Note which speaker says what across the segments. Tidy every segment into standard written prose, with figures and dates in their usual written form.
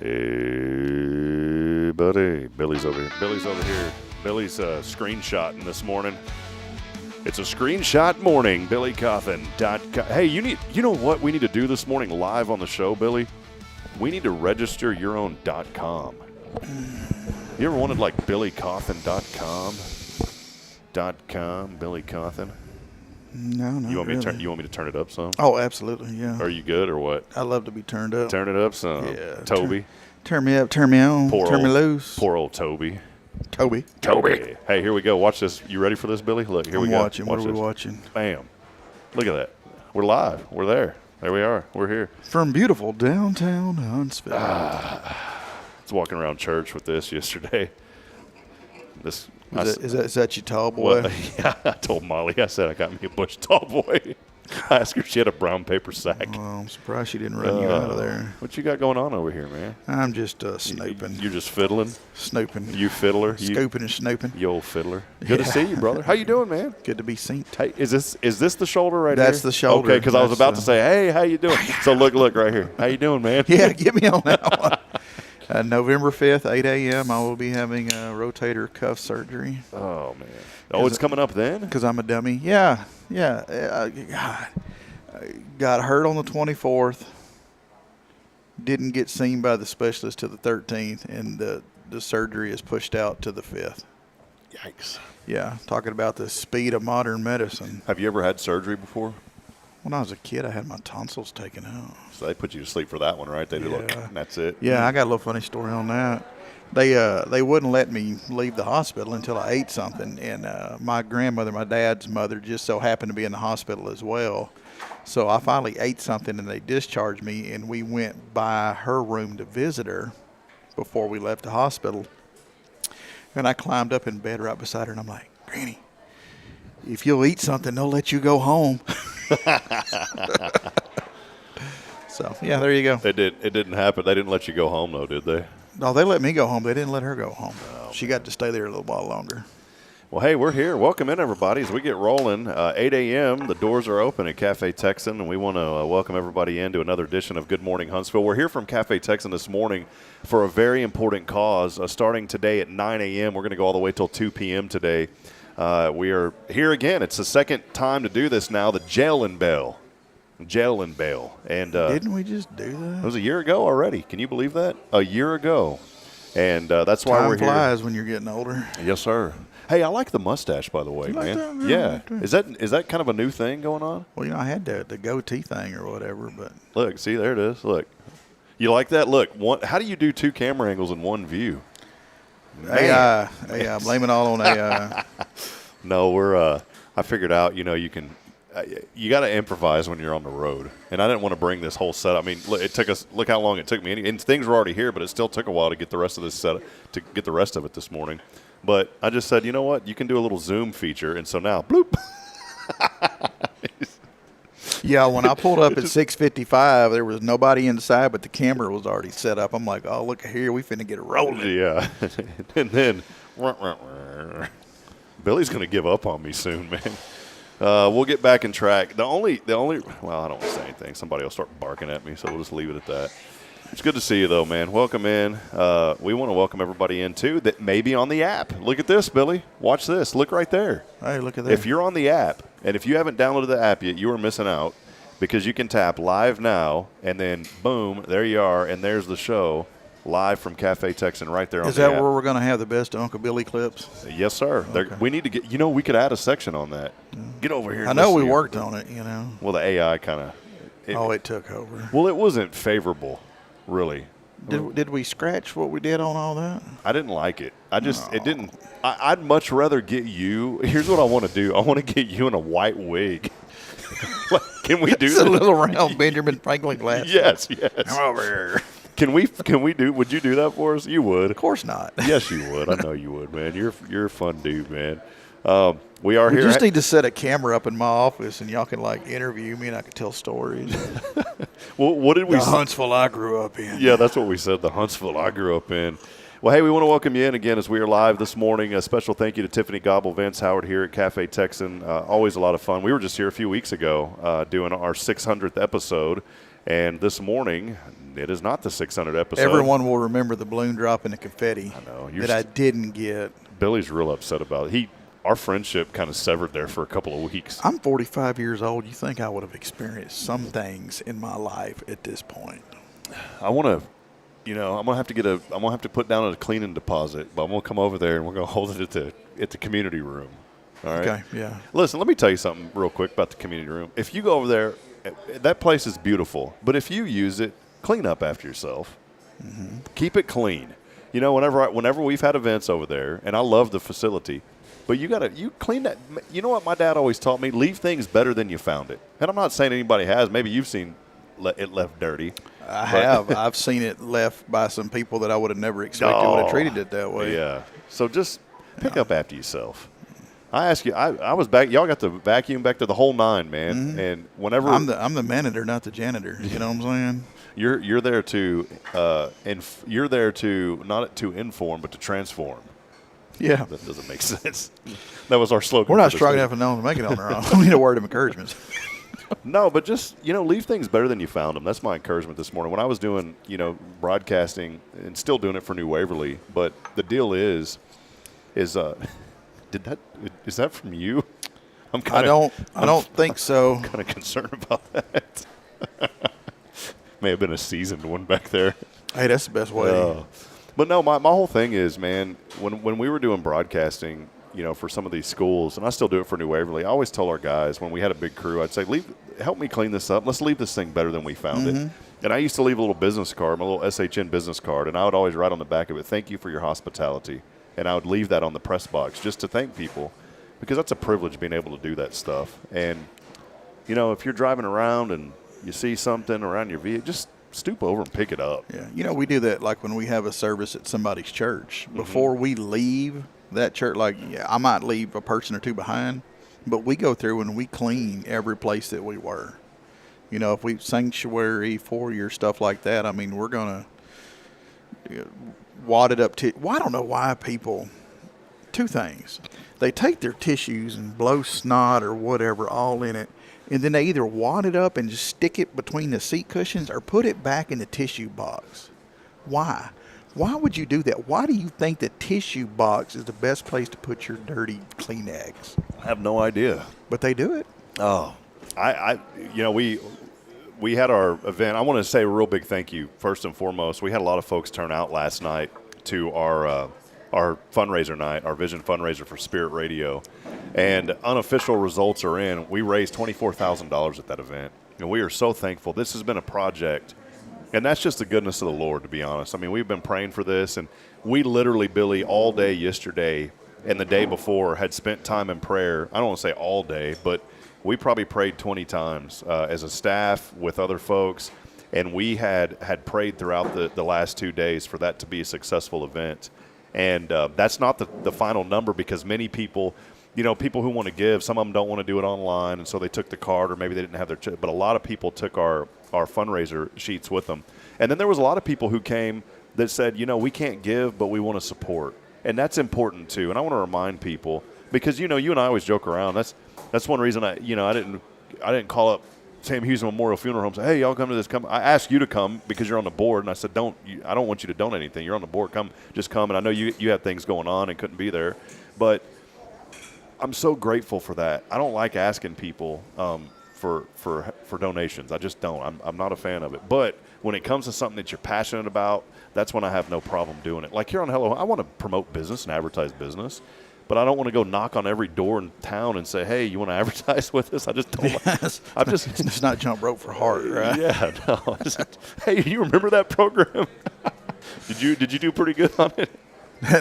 Speaker 1: Hey, buddy. Billy's over here. Billy's screenshotting this morning. It's a screenshot morning, Billy Cauthen. Hey, you know what we need to do this morning live on the show, Billy? We need to register your own .com. You ever wanted like BillyCauthen.com? .com, Billy Cauthen?
Speaker 2: No, not
Speaker 1: you want
Speaker 2: really.
Speaker 1: You want me to turn it up some?
Speaker 2: Oh, absolutely, yeah.
Speaker 1: Are you good or what?
Speaker 2: I love to be turned up.
Speaker 1: Turn it up some.
Speaker 2: Yeah.
Speaker 1: Toby.
Speaker 2: Turn me up, turn me on, turn me loose.
Speaker 1: Poor old Toby.
Speaker 2: Toby.
Speaker 1: Hey, here we go. Watch this. You ready for this, Billy? Look, here we go.
Speaker 2: Watching. What are we watching?
Speaker 1: Bam. Look at that. We're live. We're there. There we are. We're here.
Speaker 2: From beautiful downtown Huntsville.
Speaker 1: I was walking around church with this yesterday.
Speaker 2: Is that your tall boy?
Speaker 1: Well, yeah, I told Molly, I said I got me a Bush tall boy. I asked her if she had a brown paper sack.
Speaker 2: Well, I'm surprised she didn't run you out of there.
Speaker 1: What you got going on over here, man?
Speaker 2: I'm just snooping.
Speaker 1: You're just fiddling?
Speaker 2: Snooping.
Speaker 1: You fiddler?
Speaker 2: Scooping and snooping.
Speaker 1: You old fiddler. Good to see you, brother. How you doing, man?
Speaker 2: Good to be seen.
Speaker 1: Hey, is this the shoulder right here?
Speaker 2: That's the shoulder.
Speaker 1: Okay, because I was about to say, hey, how you doing? So look right here. How you doing, man?
Speaker 2: Yeah, get me on that one. November 5th, 8 a.m., I will be having a rotator cuff surgery.
Speaker 1: Oh, man. Oh, it's coming up then?
Speaker 2: Because I'm a dummy. Yeah. God. I got hurt on the 24th. Didn't get seen by the specialist till the 13th, and the surgery is pushed out to the 5th.
Speaker 1: Yikes.
Speaker 2: Yeah, talking about the speed of modern medicine.
Speaker 1: Have you ever had surgery before?
Speaker 2: When I was a kid, I had my tonsils taken out.
Speaker 1: So they put you to sleep for that one, right? They did look, and that's it.
Speaker 2: Yeah, I got a little funny story on that. They wouldn't let me leave the hospital until I ate something, and my grandmother, my dad's mother, just so happened to be in the hospital as well. So I finally ate something, and they discharged me, and we went by her room to visit her before we left the hospital. And I climbed up in bed right beside her, and I'm like, Granny, if you'll eat something, they'll let you go home. So, yeah, there you go.
Speaker 1: It didn't happen. They didn't let you go home, though, did they?
Speaker 2: No, they let me go home. They didn't let her go home. Oh, she got to stay there a little while longer.
Speaker 1: Well, hey, we're here. Welcome in, everybody, as we get rolling. 8 a.m., the doors are open at Cafe TEXAN, and we want to welcome everybody into another edition of Good Morning Huntsville. We're here from Cafe TEXAN this morning for a very important cause. Starting today at 9 a.m., we're going to go all the way till 2 p.m. today. We are here again. It's the second time to do this now, the Jail and Bail. Jail and Bail. And
Speaker 2: didn't we just do that?
Speaker 1: It was a year ago already. Can you believe that? A year ago. And that's why we're here.
Speaker 2: Time flies when you're getting older.
Speaker 1: Yes, sir. Hey, I like the mustache, by the way,
Speaker 2: You like
Speaker 1: man.
Speaker 2: that?
Speaker 1: Yeah.
Speaker 2: Right.
Speaker 1: Is that kind of a new thing going on?
Speaker 2: Well, I had the goatee thing or whatever, but
Speaker 1: Look, see, there it is. Look. You like that? Look, how do you do two camera angles in one view?
Speaker 2: AI, blame it all on AI.
Speaker 1: No, I figured out, you can, you got to improvise when you're on the road. And I didn't want to bring this whole setup. I mean, look how long it took me. And things were already here, but it still took a while to get the rest of this setup, to get the rest of it this morning. But I just said, you know what? You can do a little Zoom feature. And so now, bloop.
Speaker 2: Yeah, when I pulled up at 6:55, there was nobody inside, but the camera was already set up. I'm like, oh, look here, we finna get it rolling.
Speaker 1: Yeah. And then, Billy's going to give up on me soon, man. We'll get back in track. The only, well, I don't want to say anything. Somebody will start barking at me, so we'll just leave it at that. It's good to see you, though, man. Welcome in. We want to welcome everybody in, too, that may be on the app. Look at this, Billy. Watch this. Look right there.
Speaker 2: Hey, look at that.
Speaker 1: If you're on the app, and if you haven't downloaded the app yet, you are missing out because you can tap live now, and then, boom, there you are, and there's the show live from Cafe TEXAN right there on the app.
Speaker 2: Is that where we're going to have the best Uncle Billy clips?
Speaker 1: Yes, sir.
Speaker 2: Okay.
Speaker 1: We need to get, we could add a section on that. Get over here.
Speaker 2: I know we worked on it,
Speaker 1: Well, the AI kind of.
Speaker 2: It took over.
Speaker 1: Well, it wasn't favorable, really.
Speaker 2: Did we scratch what we did on all that?
Speaker 1: I didn't like it. It didn't. I'd much rather get you. Here's what I want to do. I want to get you in a white wig. Can we do
Speaker 2: it's
Speaker 1: that?
Speaker 2: A little round Benjamin Franklin glass.
Speaker 1: Yes.
Speaker 2: Come over here.
Speaker 1: Can we do? Would you do that for us? You would.
Speaker 2: Of course not.
Speaker 1: Yes, you would. I know you would, man. You're a fun dude, man. We are here.
Speaker 2: We just need to set a camera up in my office, and y'all can interview me, and I can tell stories.
Speaker 1: Well, what did we?
Speaker 2: The Huntsville I grew up in.
Speaker 1: Yeah, that's what we said. The Huntsville I grew up in. Well, hey, we want to welcome you in again as we are live this morning. A special thank you to Tiffany Gobble, Vince Howard here at Cafe TEXAN. Always a lot of fun. We were just here a few weeks ago doing our 600th episode. And this morning, It is not the 600 episode.
Speaker 2: Everyone will remember the balloon drop and the confetti that I didn't get.
Speaker 1: Billy's real upset about it. Our friendship kind of severed there for a couple of weeks.
Speaker 2: I'm 45 years old. You think I would have experienced some things in my life at this point?
Speaker 1: I want to, I'm gonna have to put down a cleaning deposit, but I'm gonna come over there and we're gonna hold it at the community room. All right.
Speaker 2: Okay. Yeah.
Speaker 1: Listen, let me tell you something real quick about the community room. If you go over there, that place is beautiful, but if you use it, clean up after yourself. Mm-hmm. Keep it clean. Whenever we've had events over there, and I love the facility, but you clean that. You know what my dad always taught me? Leave things better than you found it. And I'm not saying anybody has. Maybe you've seen it left dirty.
Speaker 2: I have. I've seen it left by some people that I would have never expected would have treated it that way.
Speaker 1: Yeah. So just pick up after yourself. I ask you. I was back. Y'all got the vacuum back to the whole nine, man. Mm-hmm. And whenever
Speaker 2: I'm the manager, not the janitor. You know what I'm saying?
Speaker 1: You're there to you're there to not to inform but to transform.
Speaker 2: Yeah.
Speaker 1: That doesn't make sense. That was our slogan.
Speaker 2: We're not strong enough to make it on our own. We need a word of encouragement.
Speaker 1: No, but just, leave things better than you found them. That's my encouragement this morning. When I was doing, broadcasting and still doing it for New Waverly, but the deal is is that from you?
Speaker 2: I don't think so.
Speaker 1: I'm kind of concerned about that. May have been a seasoned one back there.
Speaker 2: Hey, that's the best way.
Speaker 1: But no, my whole thing is, man, when we were doing broadcasting, for some of these schools, and I still do it for New Waverly, I always tell our guys when we had a big crew, I'd say, help me clean this up. Let's leave this thing better than we found it. And I used to leave a little business card, my little SHN business card, and I would always write on the back of it, thank you for your hospitality. And I would leave that on the press box just to thank people, because that's a privilege being able to do that stuff. And, if you're driving around and you see something around your vehicle, just stoop over and pick it up.
Speaker 2: Yeah, we do that like when we have a service at somebody's church. Before we leave that church, I might leave a person or two behind, but we go through and we clean every place that we were. If we sanctuary, foyer, stuff like that, I mean, we're going to wad it up. I don't know why people, two things. They take their tissues and blow snot or whatever all in it, and then they either wad it up and just stick it between the seat cushions or put it back in the tissue box. Why? Why would you do that? Why do you think the tissue box is the best place to put your dirty Kleenex?
Speaker 1: I have no idea.
Speaker 2: But they do it.
Speaker 1: Oh, we had our event. I want to say a real big thank you, first and foremost. We had a lot of folks turn out last night to our fundraiser night, our Vision fundraiser for Spirit Radio. And unofficial results are in. We raised $24,000 at that event. And we are so thankful. This has been a project. And that's just the goodness of the Lord, to be honest. I mean, we've been praying for this. And we literally, Billy, all day yesterday and the day before had spent time in prayer. I don't want to say all day, but we probably prayed 20 times as a staff with other folks. And we had prayed throughout the last 2 days for that to be a successful event. And that's not the final number, because many people, people who want to give, some of them don't want to do it online, and so they took the card, or maybe they didn't have their but a lot of people took our fundraiser sheets with them. And then there was a lot of people who came that said, we can't give, but we want to support. And that's important too. And I want to remind people, because, you and I always joke around. That's one reason I didn't call up Sam Hughes Memorial Funeral Home and say, hey, y'all come to this. Come. I asked you to come because you're on the board, and I said, I don't want you to donate anything. You're on the board. Just come. And I know you have things going on and couldn't be there, but I'm so grateful for that. I don't like asking people for donations. I just don't. I'm not a fan of it. But when it comes to something that you're passionate about, that's when I have no problem doing it. Like here on Hello, I want to promote business and advertise business, but I don't want to go knock on every door in town and say, hey, you want to advertise with us? I just don't.
Speaker 2: It's not jump rope for heart, right?
Speaker 1: Yeah, no. Hey, you remember that program? Did you do pretty good on it?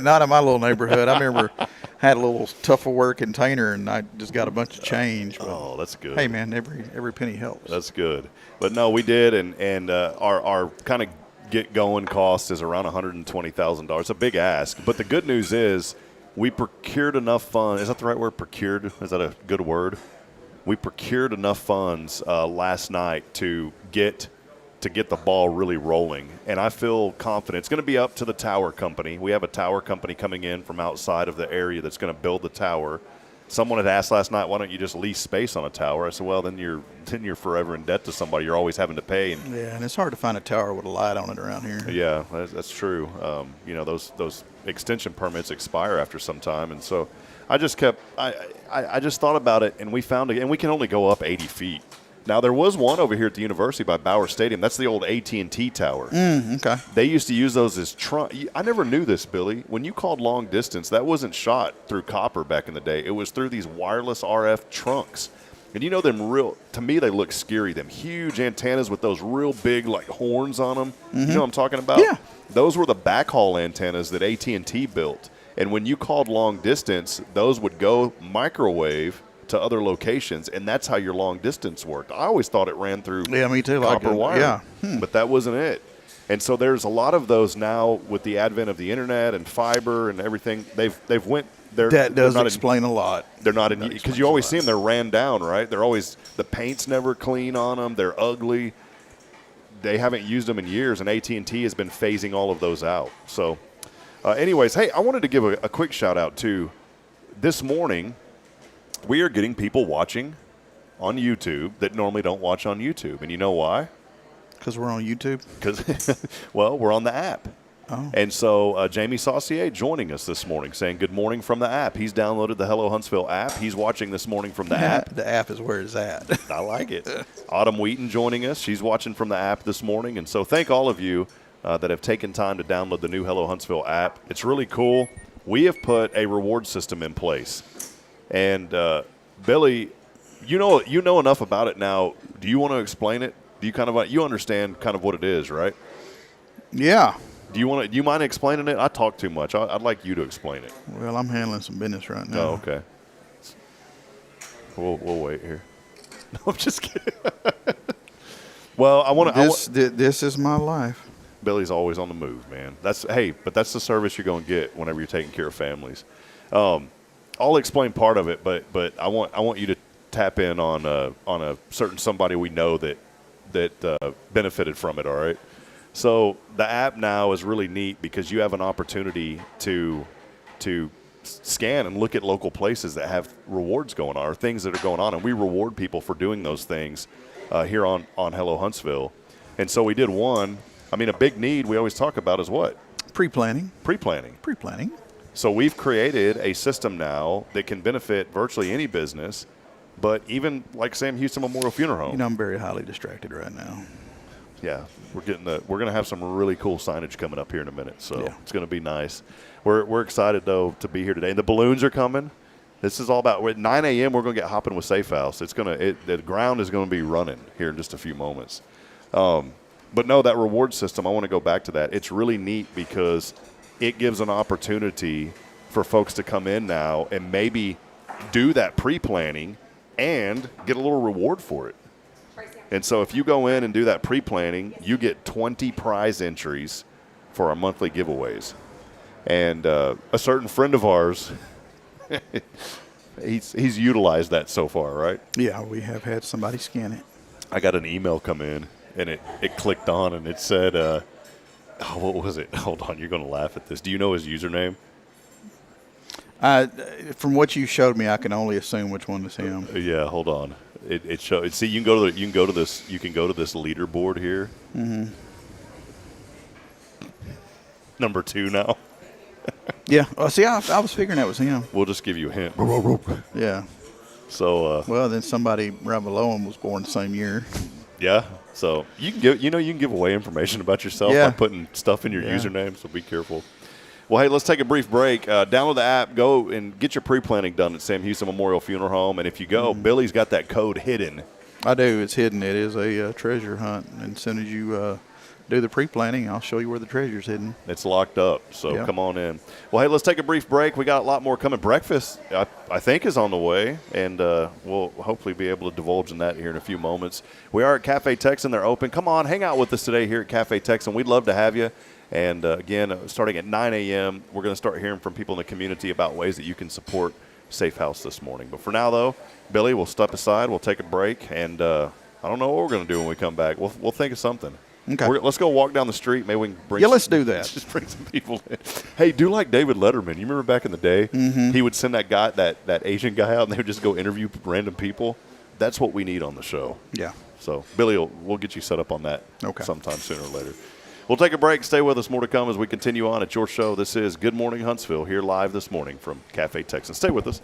Speaker 2: Not in my little neighborhood. I remember had a little Tupperware container, and I just got a bunch of change.
Speaker 1: Oh, that's good.
Speaker 2: Hey, man, every penny helps.
Speaker 1: That's good. But no, we did, and our kind of get going cost is around $120,000. It's a big ask. But the good news is we procured enough funds. Is that the right word, procured? Is that a good word? We procured enough funds last night to get the ball really rolling. And I feel confident. It's going to be up to the tower company. We have a tower company coming in from outside of the area that's going to build the tower. Someone had asked last night, why don't you just lease space on a tower? I said, well, then you're forever in debt to somebody. You're always having to pay. And
Speaker 2: Yeah, and it's hard to find a tower with a light on it around here.
Speaker 1: yeah, that's true. Those extension permits expire after some time, and so I just thought about it, and we found and we can only go up 80 feet. Now, there was one over here at the university by Bauer Stadium. That's the old AT&T tower.
Speaker 2: Okay.
Speaker 1: They used to use those as trunk. I never knew this, Billy. When you called long distance, that wasn't shot through copper back in the day. It was through these wireless RF trunks. And you know them to me, they look scary. Them huge antennas with those real big, like, horns on them. You know what I'm talking about?
Speaker 2: Yeah.
Speaker 1: Those were the backhaul antennas that AT&T built. And when you called long distance, those would go microwave to other locations, and that's how your long distance worked. I always thought it ran through
Speaker 2: me too.
Speaker 1: copper wire.
Speaker 2: Yeah.
Speaker 1: But that wasn't it. And so there's a lot of those now with the advent of the internet and fiber and everything. They've went there.
Speaker 2: That does explain a lot.
Speaker 1: They're not in, because you always see them. They're ran down, right? They're always, the paint's never clean on them. They're ugly. They haven't used them in years, and AT&T has been phasing all of those out. So, anyways, hey, I wanted to give a quick shout out to this morning. We are getting people watching on YouTube that normally don't watch on YouTube. And you know why?
Speaker 2: Because we're on YouTube?
Speaker 1: Because, well, we're on the app.
Speaker 2: Oh.
Speaker 1: And so Jamie Saucier joining us this morning, saying good morning from the app. He's downloaded the Hello Huntsville app. He's watching this morning from the app.
Speaker 2: The app is where it's at.
Speaker 1: I like it. Autumn Wheaton joining us. She's watching from the app this morning. And so thank all of you that have taken time to download the new Hello Huntsville app. It's really cool. We have put a reward system in place. And Billy, you know enough about it now. Do you want to explain it? Do you understand kind of what it is, right?
Speaker 2: Yeah.
Speaker 1: Do you mind explaining it? I talk too much. I'd like you to explain it.
Speaker 2: Well, I'm handling some business right now.
Speaker 1: Oh, okay. We'll wait here. No, I'm just kidding. Well, I want to.
Speaker 2: This is my life.
Speaker 1: Billy's always on the move, man. But that's the service you're going to get whenever you're taking care of families. I'll explain part of it, but I want you to tap in on a certain somebody we know that benefited from it. All right. So the app now is really neat because you have an opportunity to scan and look at local places that have rewards going on or things that are going on, and we reward people for doing those things here on Hello Huntsville. And so we did one. I mean, a big need we always talk about is what?
Speaker 2: Pre-planning.
Speaker 1: Pre-planning. So we've created a system now that can benefit virtually any business, but even like Sam Houston Memorial Funeral Home.
Speaker 2: You know, I'm very highly distracted right now.
Speaker 1: Yeah, we're going to have some really cool signage coming up here in a minute, so
Speaker 2: yeah.
Speaker 1: It's going to be nice. We're excited though to be here today, and the balloons are coming. This is all about at 9 a.m. We're going to get hopping with Safe House. The ground is going to be running here in just a few moments. But no, that reward system, I want to go back to that. It's really neat because it gives an opportunity for folks to come in now and maybe do that pre-planning and get a little reward for it. And so if you go in and do that pre-planning, you get 20 prize entries for our monthly giveaways. And a certain friend of ours, he's utilized that so far, right?
Speaker 2: Yeah, we have had somebody scan it.
Speaker 1: I got an email come in, and it clicked on, and it said, what was it? Hold on, you're going to laugh at this. Do you know his username?
Speaker 2: From what you showed me, I can only assume which one is him.
Speaker 1: Yeah, hold on. It shows. See, you can go to this leaderboard here.
Speaker 2: Mm-hmm.
Speaker 1: Number 2 now.
Speaker 2: Yeah. Well, see, I was figuring that was him.
Speaker 1: We'll just give you a hint.
Speaker 2: Yeah.
Speaker 1: So.
Speaker 2: Well, then somebody right below him was born the same year.
Speaker 1: Yeah. So you can give away information about yourself by putting stuff in your username. So be careful. Well, hey, let's take a brief break. Download the app. Go and get your pre-planning done at Sam Houston Memorial Funeral Home. And if you go, Billy's got that code hidden. I
Speaker 2: do. It's hidden. It is a treasure hunt. And as soon as you do the pre-planning, I'll show you where the treasure's hidden.
Speaker 1: It's locked up, so come on in. Well, hey, let's take a brief break. We got a lot more coming. Breakfast, I think, is on the way, and we'll hopefully be able to divulge in that here in a few moments. We are at Cafe TEXAN. They're open. Come on, hang out with us today here at Cafe TEXAN. We'd love to have you. And, again, starting at 9 a.m., we're going to start hearing from people in the community about ways that you can support Safe House this morning. But for now, though, Billy, we'll step aside. We'll take a break. And I don't know what we're going to do when we come back. We'll think of something.
Speaker 2: Okay.
Speaker 1: Let's go walk down the street. Maybe we can bring.
Speaker 2: Yeah, let's do that.
Speaker 1: Just bring some people in. Hey, do like David Letterman. You remember back in the day?
Speaker 2: Mm-hmm.
Speaker 1: He would send that guy, that Asian guy out, and they would just go interview random people. That's what we need on the show.
Speaker 2: Yeah.
Speaker 1: So, Billy, we'll get you set up on that
Speaker 2: Okay.
Speaker 1: sometime sooner or later. We'll take a break. Stay with us. More to come as we continue on at your show. This is Good Morning Huntsville, here live this morning from Cafe Texan. Stay with us.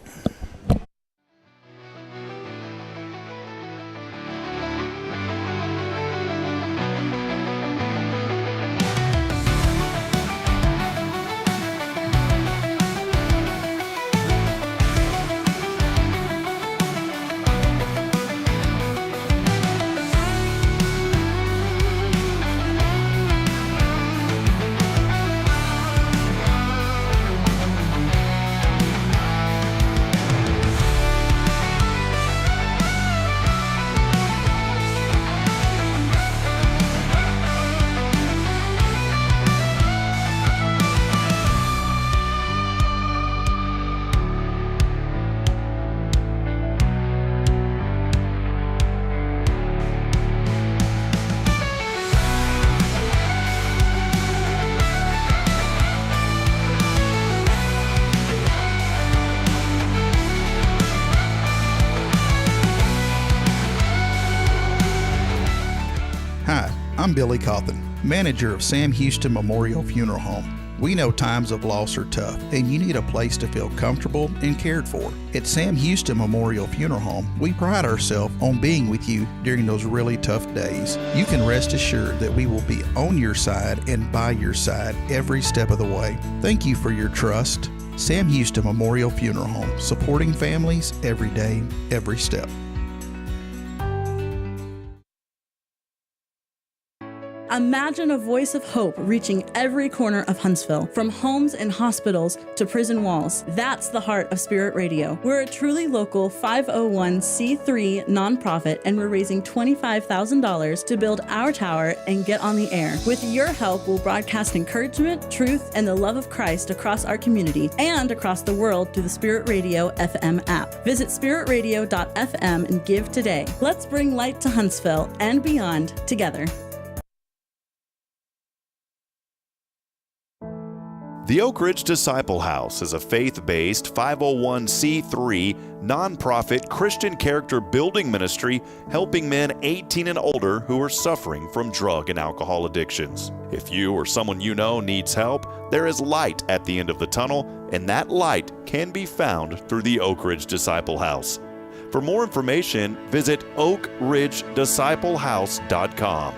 Speaker 2: Hi, I'm Billy Cauthen, manager of Sam Houston Memorial Funeral Home. We know times of loss are tough, and you need a place to feel comfortable and cared for. At Sam Houston Memorial Funeral Home, we pride ourselves on being with you during those really tough days. You can rest assured that we will be on your side and by your side every step of the way. Thank you for your trust. Sam Houston Memorial Funeral Home, supporting families every day, every step.
Speaker 3: Imagine a voice of hope reaching every corner of Huntsville, from homes and hospitals to prison walls. That's the heart of Spirit Radio. We're a truly local 501c3 nonprofit, and we're raising $25,000 to build our tower and get on the air. With your help, we'll broadcast encouragement, truth, and the love of Christ across our community and across the world through the Spirit Radio FM app. Visit spiritradio.fm and give today. Let's bring light to Huntsville and beyond together.
Speaker 1: The Oak Ridge Disciple House is a faith-based 501c3 nonprofit Christian character building ministry helping men 18 and older who are suffering from drug and alcohol addictions. If you or someone you know needs help, there is light at the end of the tunnel, and that light can be found through the Oak Ridge Disciple House. For more information, visit oakridgedisciplehouse.com.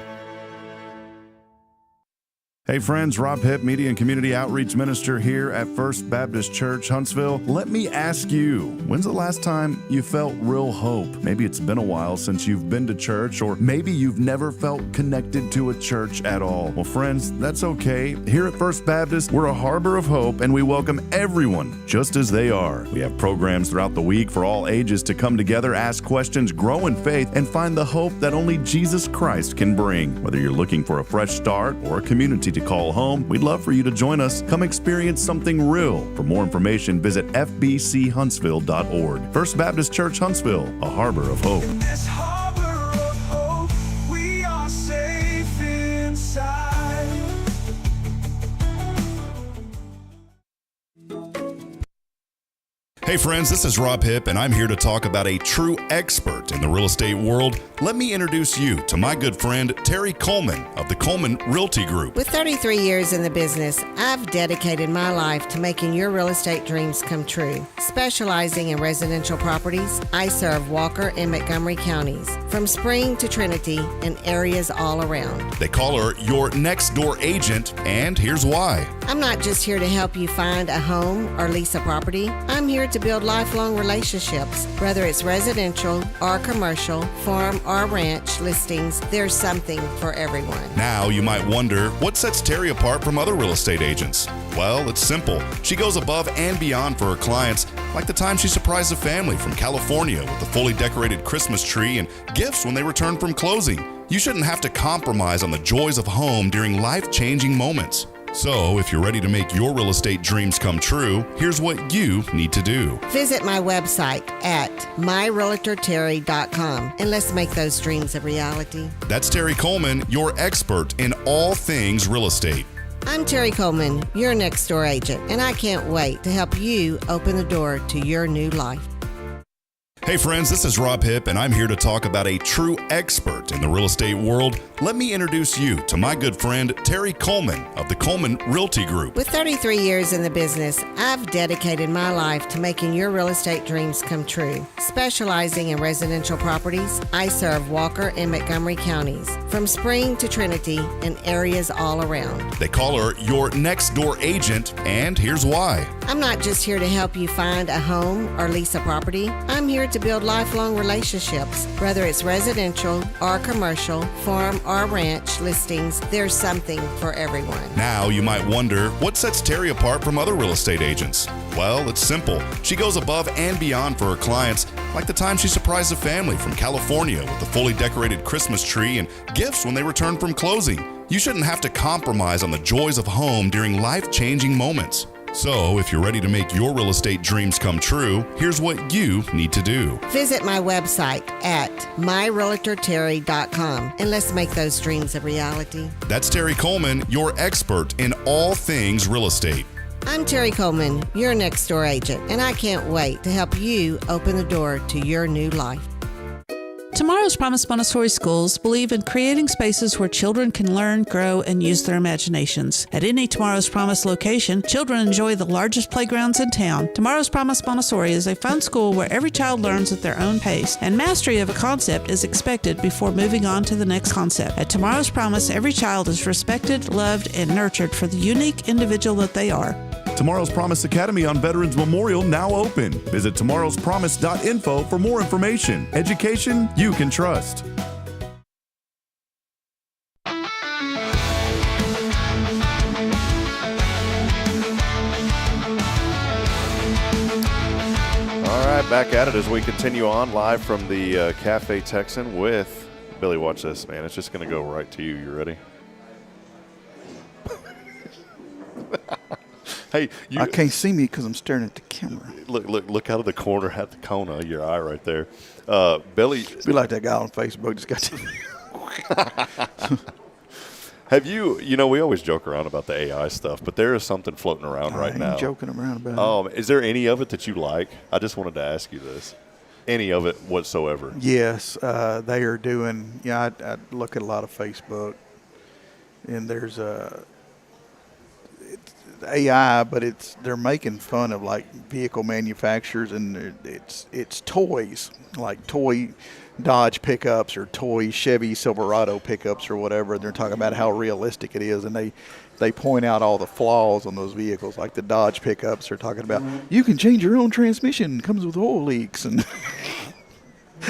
Speaker 4: Hey friends, Rob Hipp, Media and Community Outreach Minister here at First Baptist Church, Huntsville. Let me ask you, when's the last time you felt real hope? Maybe it's been a while since you've been to church, or maybe you've never felt connected to a church at all. Well, friends, that's okay. Here at First Baptist, we're a harbor of hope, and we welcome everyone just as they are. We have programs throughout the week for all ages to come together, ask questions, grow in faith, and find the hope that only Jesus Christ can bring. Whether you're looking for a fresh start or a community to call home, we'd love for you to join us. Come experience something real. For more information, visit fbchuntsville.org. First Baptist Church, Huntsville, a harbor of hope.
Speaker 5: In this harbor of hope, we are safe inside.
Speaker 4: Hey friends, this is Rob Hipp, and I'm here to talk about a true expert in the real estate world. Let me introduce you to my good friend, Terry Coleman of the Coleman Realty Group.
Speaker 6: With 33 years in the business, I've dedicated my life to making your real estate dreams come true. Specializing in residential properties, I serve Walker and Montgomery counties, from Spring to Trinity and areas all around.
Speaker 4: They call her your next door agent, and here's why.
Speaker 6: I'm not just here to help you find a home or lease a property. I'm here to build lifelong relationships. Whether it's residential or commercial, farm or ranch listings, there's something for everyone.
Speaker 4: Now you might wonder, what sets Terry apart from other real estate agents? Well, it's simple. She goes above and beyond for her clients, like the time she surprised a family from California with a fully decorated Christmas tree and gifts when they returned from closing. You shouldn't have to compromise on the joys of home during life-changing moments. So, if you're ready to make your real estate dreams come true, here's what you need to do.
Speaker 6: Visit my website at myrealtorterry.com and let's make those dreams a reality.
Speaker 4: That's Terry Coleman, your expert in all things real estate.
Speaker 6: I'm Terry Coleman, your next door agent, and I can't wait to help you open the door to your new life.
Speaker 4: Hey friends, this is Rob Hipp, and I'm here to talk about a true expert in the real estate world. Let me introduce you to my good friend, Terry Coleman of the Coleman Realty Group.
Speaker 6: With 33 years in the business, I've dedicated my life to making your real estate dreams come true. Specializing in residential properties, I serve Walker and Montgomery counties, from Spring to Trinity and areas all around.
Speaker 4: They call her your next door agent, and here's why.
Speaker 6: I'm not just here to help you find a home or lease a property. I'm here to build lifelong relationships. Whether it's residential or commercial, farm or ranch listings, there's something for everyone.
Speaker 4: Now you might wonder, what sets Terry apart from other real estate agents? Well, it's simple. She goes above and beyond for her clients, like the time she surprised a family from California with a fully decorated Christmas tree and gifts when they returned from closing. You shouldn't have to compromise on the joys of home during life-changing moments. So, if you're ready to make your real estate dreams come true, here's what you need to do.
Speaker 6: Visit my website at myrealtorterry.com and let's make those dreams a reality.
Speaker 4: That's Terry Coleman, your expert in all things real estate.
Speaker 6: I'm Terry Coleman, your next door agent, and I can't wait to help you open the door to your new life.
Speaker 7: Tomorrow's Promise Montessori schools believe in creating spaces where children can learn, grow, and use their imaginations. At any Tomorrow's Promise location, children enjoy the largest playgrounds in town. Tomorrow's Promise Montessori is a fun school where every child learns at their own pace, and mastery of a concept is expected before moving on to the next concept. At Tomorrow's Promise, every child is respected, loved, and nurtured for the unique individual that they are.
Speaker 4: Tomorrow's Promise Academy on Veterans Memorial now open. Visit tomorrowspromise.info for more information. Education you can trust.
Speaker 1: All right, back at it as we continue on live from the Cafe Texan with Billy. Watch this, man. It's just going to go right to you. You ready? Hey,
Speaker 2: I can't see me because I'm staring at the camera.
Speaker 1: Look out of the corner at the corner of your eye right there. Billy.
Speaker 2: Be like that guy on Facebook just got to.
Speaker 1: Have you we always joke around about the AI stuff, but there is something floating around right now.
Speaker 2: I ain't joking around about it.
Speaker 1: Is there any of it that you like? I just wanted to ask you this. Any of it whatsoever? Yes,
Speaker 2: they are doing, I look at a lot of Facebook, and there's AI, but they're making fun of like vehicle manufacturers, and it's toys, like toy Dodge pickups or toy Chevy Silverado pickups or whatever. They're talking about how realistic it is, and they point out all the flaws on those vehicles. Like the Dodge pickups are talking about, you can change your own transmission, comes with oil leaks, and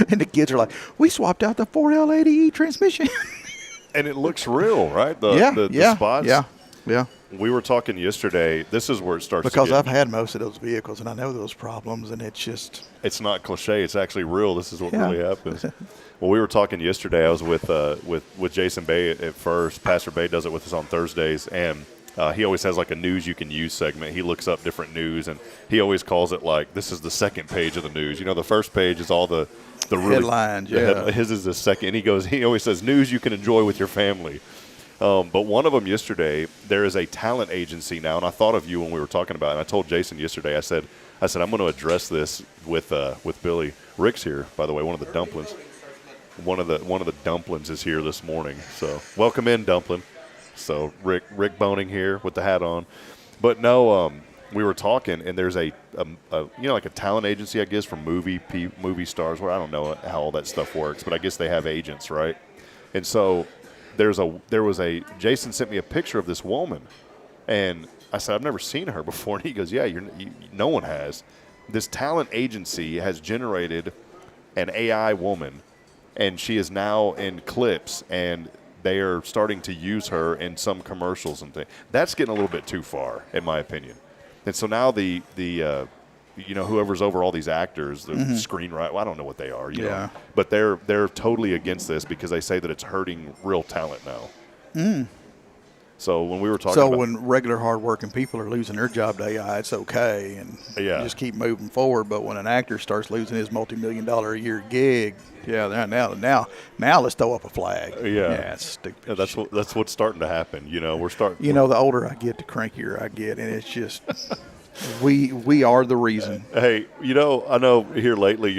Speaker 2: and the kids are like, we swapped out the 4L80E transmission.
Speaker 1: And it looks real, right? The spots.
Speaker 2: Yeah.
Speaker 1: We were talking yesterday. This is where it starts.
Speaker 2: Because I've had most of those vehicles, and I know those problems, and it's
Speaker 1: not cliche. It's actually real. This is what really happens. Well, we were talking yesterday. I was with Jason Bay at first. Pastor Bay does it with us on Thursdays, and he always has like a news you can use segment. He looks up different news, and he always calls it like, this is the second page of the news. The first page is all the really,
Speaker 2: headlines.
Speaker 1: His is the second. And he always says news you can enjoy with your family. But one of them yesterday, there is a talent agency now, and I thought of you when we were talking about it. And I told Jason yesterday, I said I'm going to address this with Billy. Rick's here, by the way, one of the dumplings. One of the dumplings is here this morning. So welcome in, dumpling. So Rick Boning here with the hat on. But no, we were talking, and there's a like a talent agency, I guess, for movie stars. Where I don't know how all that stuff works, but I guess they have agents, right? And so Jason sent me a picture of this woman, and I said, I've never seen her before. And he goes, yeah, no one has. This talent agency has generated an AI woman, and she is now in clips, and they are starting to use her in some commercials and things. That's getting a little bit too far, in my opinion. And so now the whoever's over all these actors, the screenwriter, I don't know what they are, you know, but they're totally against this because they say that it's hurting real talent now. So when we were talking
Speaker 2: So
Speaker 1: about,
Speaker 2: when regular hardworking people are losing their job to AI, it's okay, and
Speaker 1: Yeah.
Speaker 2: you just keep moving forward. But when an actor starts losing his multi-million-dollar a year gig, now let's throw up a flag.
Speaker 1: Yeah.
Speaker 2: It's stupid.
Speaker 1: yeah, that's what's starting to happen. We're starting.
Speaker 2: The older I get, the crankier I get, and it's just we are the reason.
Speaker 1: Hey, I know here lately,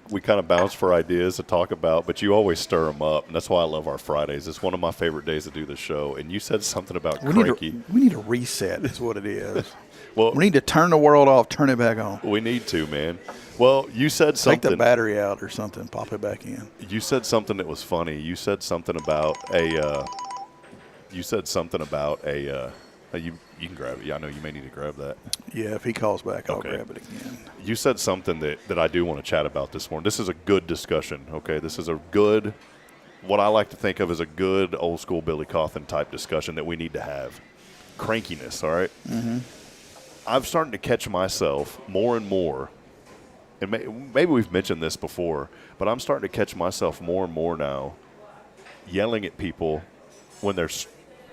Speaker 1: we kind of bounce for ideas to talk about, but you always stir them up, and that's why I love our Fridays. It's one of my favorite days to do the show. And you said something about cranky.
Speaker 2: We need a reset. Is what it is.
Speaker 1: Well,
Speaker 2: we need to turn the world off, turn it back on.
Speaker 1: we need to, man. Well, you said something.
Speaker 2: Take the battery out or something, pop it back in.
Speaker 1: You said something that was funny. You said something about a. You can grab it. Yeah, I know you may need to grab that.
Speaker 2: Yeah, if he calls back, I'll
Speaker 1: Okay.
Speaker 2: grab it again.
Speaker 1: You said something that I do want to chat about this morning. This is a good discussion, okay? This is a good, what I like to think of as a good old school Billy Cauthen type discussion that we need to have. Crankiness, all right? Mm-hmm. I'm starting to catch myself more and more, and maybe we've mentioned this before, but I'm starting to catch myself more and more now yelling at people when they're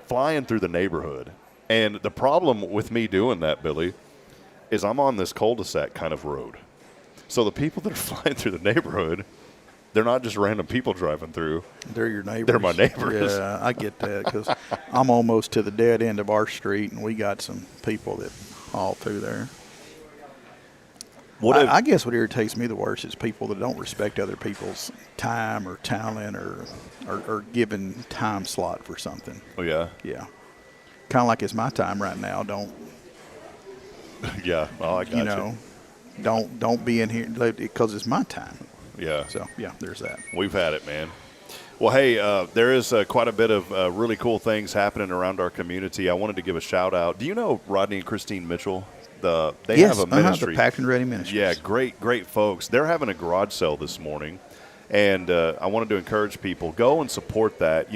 Speaker 1: flying through the neighborhood. And the problem with me doing that, Billy, is I'm on this cul-de-sac kind of road. So the people that are flying through the neighborhood, they're not just random people driving through.
Speaker 2: They're your neighbors.
Speaker 1: They're my neighbors.
Speaker 2: Yeah, I get that because I'm almost to the dead end of our street, and we got some people that haul through there. I guess what irritates me the worst is people that don't respect other people's time or talent or given time slot for something.
Speaker 1: Oh, yeah?
Speaker 2: Yeah. Kind of like it's my time right now. Don't,
Speaker 1: Yeah. Oh, I got you.
Speaker 2: Don't be in here because it's my time.
Speaker 1: Yeah.
Speaker 2: So, yeah, there's that.
Speaker 1: We've had it, man. Well, hey, there is quite a bit of really cool things happening around our community. I wanted to give a shout-out. Do you know Rodney and Christine Mitchell? They have a ministry.
Speaker 2: The Packed and Ready Ministries.
Speaker 1: Yeah, great folks. They're having a garage sale this morning, and I wanted to encourage people, go and support that.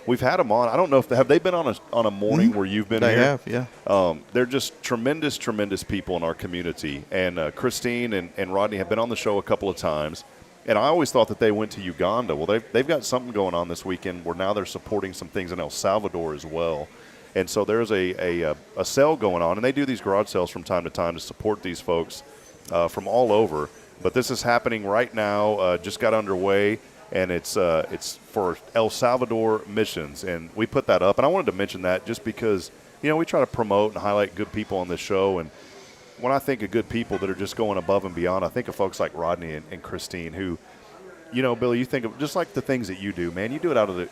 Speaker 1: We've had them on. I don't know if have they been on a morning where you've been
Speaker 2: They
Speaker 1: here?
Speaker 2: have, yeah.
Speaker 1: They're just tremendous people in our community. And Christine and Rodney have been on the show a couple of times. And I always thought that they went to Uganda. Well, they've got something going on this weekend where now they're supporting some things in El Salvador as well. And so there's a sale going on, and they do these garage sales from time to time to support these folks from all over. But this is happening right now, just got underway, and it's for El Salvador missions. And we put that up, and I wanted to mention that just because, we try to promote and highlight good people on this show. And when I think of good people that are just going above and beyond, I think of folks like Rodney and Christine who, Billy, you think of just like the things that you do, man. You do it out of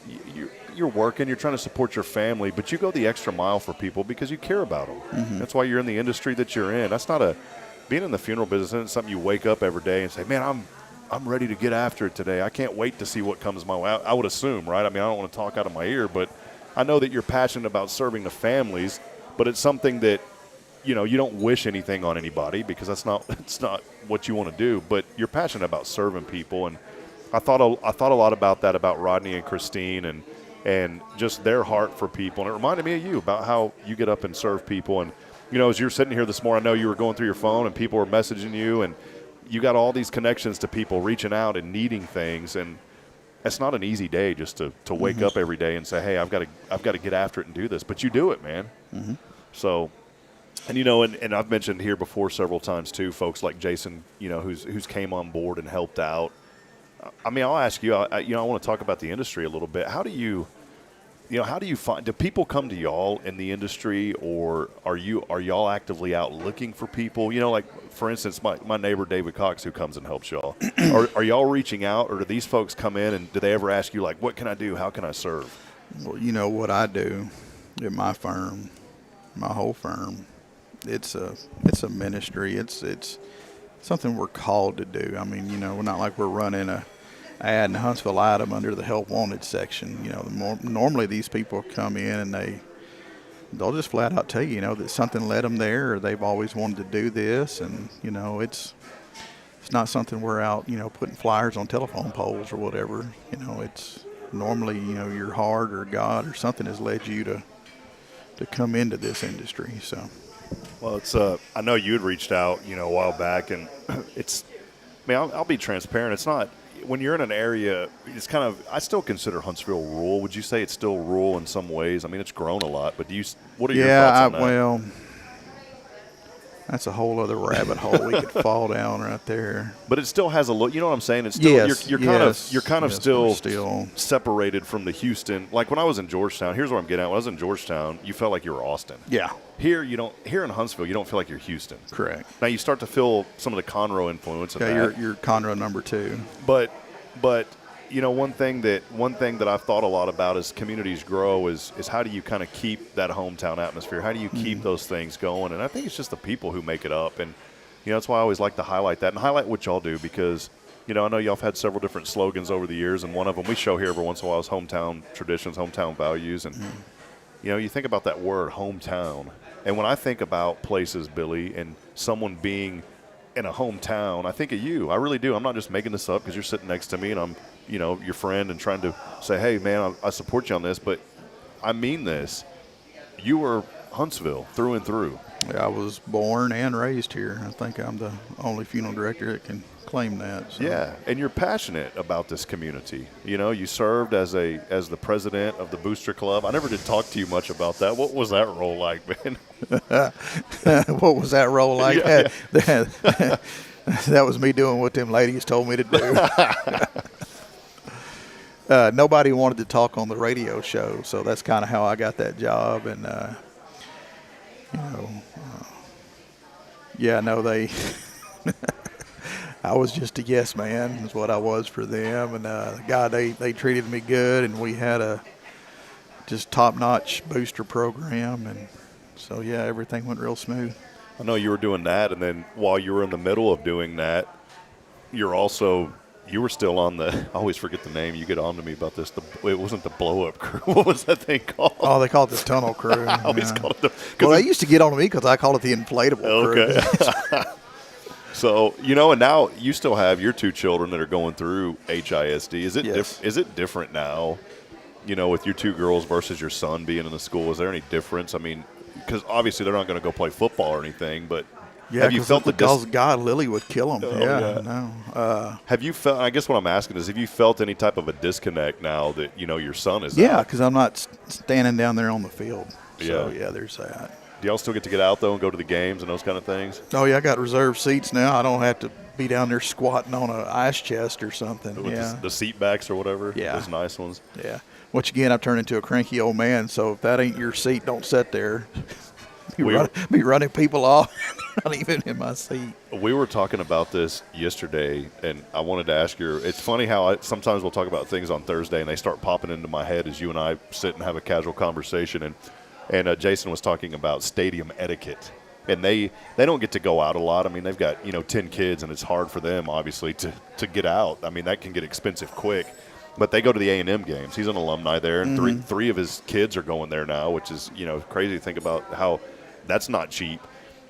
Speaker 1: you're working, you're trying to support your family, but you go the extra mile for people because you care about them. Mm-hmm. That's why you're in the industry that you're in. That's not being in the funeral business isn't something you wake up every day and say, man, I'm ready to get after it today. I can't wait to see what comes my way. I would assume, right? I mean, I don't want to talk out of my ear, but I know that you're passionate about serving the families, but it's something that, you don't wish anything on anybody because it's not what you want to do, but you're passionate about serving people. And I thought a lot about that, about Rodney and Christine and just their heart for people. And it reminded me of you about how you get up and serve people. And, as you're sitting here this morning, I know you were going through your phone and people were messaging you, and you got all these connections to people reaching out and needing things. And it's not an easy day just to wake up every day and say, hey, I've got to get after it and do this. But you do it, man. Mm-hmm. So, and and I've mentioned here before several times too, folks like Jason, who's came on board and helped out. I mean, I'll ask you. I want to talk about the industry a little bit. How do you find? Do people come to y'all in the industry, or are y'all actively out looking for people? Like for instance, my neighbor David Cox, who comes and helps y'all. Are y'all reaching out, or do these folks come in and do they ever ask you like, what can I do? How can I serve?
Speaker 2: Well, what I do at my firm, my whole firm, it's a ministry. It's something we're called to do. I mean, we're not like we're running a ad in the Huntsville item under the help wanted section. Normally these people come in and they'll just flat out tell you, that something led them there, or they've always wanted to do this, and it's not something we're out, putting flyers on telephone poles or whatever. It's normally, your heart or God or something has led you to come into this industry. So.
Speaker 1: Well, it's I know you had reached out, a while back, and I'll be transparent. It's not, when you're in an area, it's kind of, I still consider Huntsville rural. Would you say it's still rural in some ways? I mean, it's grown a lot, but what are your thoughts on that?
Speaker 2: Well, that's a whole other rabbit hole we could fall down right there.
Speaker 1: But it still has a look. You know what I'm saying? It's still you're kind of still separated from the Houston. Like when I was in Georgetown. Here's what I'm getting at. When I was in Georgetown, you felt like you were Austin.
Speaker 2: Yeah.
Speaker 1: Here you don't. Here in Huntsville, you don't feel like you're Houston.
Speaker 2: Correct.
Speaker 1: Now you start to feel some of the Conroe influence of that.
Speaker 2: You're Conroe number 2.
Speaker 1: But you know, one thing that I've thought a lot about as communities grow is how do you kind of keep that hometown atmosphere? How do you keep those things going? And I think it's just the people who make it up. And, you know, that's why I always like to highlight that and highlight what y'all do because, you know, I know y'all have had several different slogans over the years, and one of them we show here every once in a while is hometown traditions, hometown values. And, you know, you think about that word, hometown. And when I think about places, Billy, and someone being in a hometown, I think of you. I really do. I'm not just making this up because you're sitting next to me and I'm, you know, your friend and trying to say, hey, man, I support you on this, but I mean this. You were Huntsville through and through.
Speaker 2: I was born and raised here. I think I'm the only funeral director that can claim that. So.
Speaker 1: Yeah, and you're passionate about this community. You know, you served as the president of the Booster Club. I never did talk to you much about that. What was that role like, man?
Speaker 2: What was that role like?
Speaker 1: Yeah.
Speaker 2: That was me doing what them ladies told me to do. Nobody wanted to talk on the radio show, so that's kind of how I got that job. And, they I was just a yes man is what I was for them. And, God, they treated me good, and we had a just top-notch booster program. And so, yeah, everything went real smooth.
Speaker 1: I know you were doing that, and then while you were in the middle of doing that, you were still on the, I always forget the name. You get on to me about this. It wasn't the blow-up crew. What was that thing called?
Speaker 2: Oh, they called it the tunnel crew.
Speaker 1: I always called it
Speaker 2: well, they used to get on to me because I called it the inflatable crew.
Speaker 1: Okay. So, you know, and now you still have your 2 children that are going through HISD. Is it
Speaker 2: Yes.
Speaker 1: Is it different now, you know, with your 2 girls versus your son being in the school? Is there any difference? I mean, because obviously they're not going to go play football or anything, but
Speaker 2: Yeah,
Speaker 1: have you felt
Speaker 2: because God, Lily would kill him.
Speaker 1: yeah.
Speaker 2: No.
Speaker 1: Have you felt? I guess what I'm asking is, have you felt any type of a disconnect now that you know your son is?
Speaker 2: Yeah,
Speaker 1: out?
Speaker 2: because I'm not standing down there on the field. So
Speaker 1: Yeah.
Speaker 2: there's that.
Speaker 1: Do y'all still get to get out though and go to the games and those kind of things?
Speaker 2: Oh yeah, I got reserved seats now. I don't have to be down there squatting on an ice chest or something.
Speaker 1: With the seat backs or whatever.
Speaker 2: Yeah.
Speaker 1: Those nice ones.
Speaker 2: Yeah. Which again, I've turned into a cranky old man. So if that ain't your seat, don't sit there. Be running people off. Not even in my seat.
Speaker 1: We were talking about this yesterday, and I wanted to ask you. It's funny how sometimes we'll talk about things on Thursday, and they start popping into my head as you and I sit and have a casual conversation. And Jason was talking about stadium etiquette, and they don't get to go out a lot. I mean, they've got 10 kids, and it's hard for them obviously to get out. I mean, that can get expensive quick. But they go to the A&M games. He's an alumni there, and three of his kids are going there now, which is crazy to think about how that's not cheap.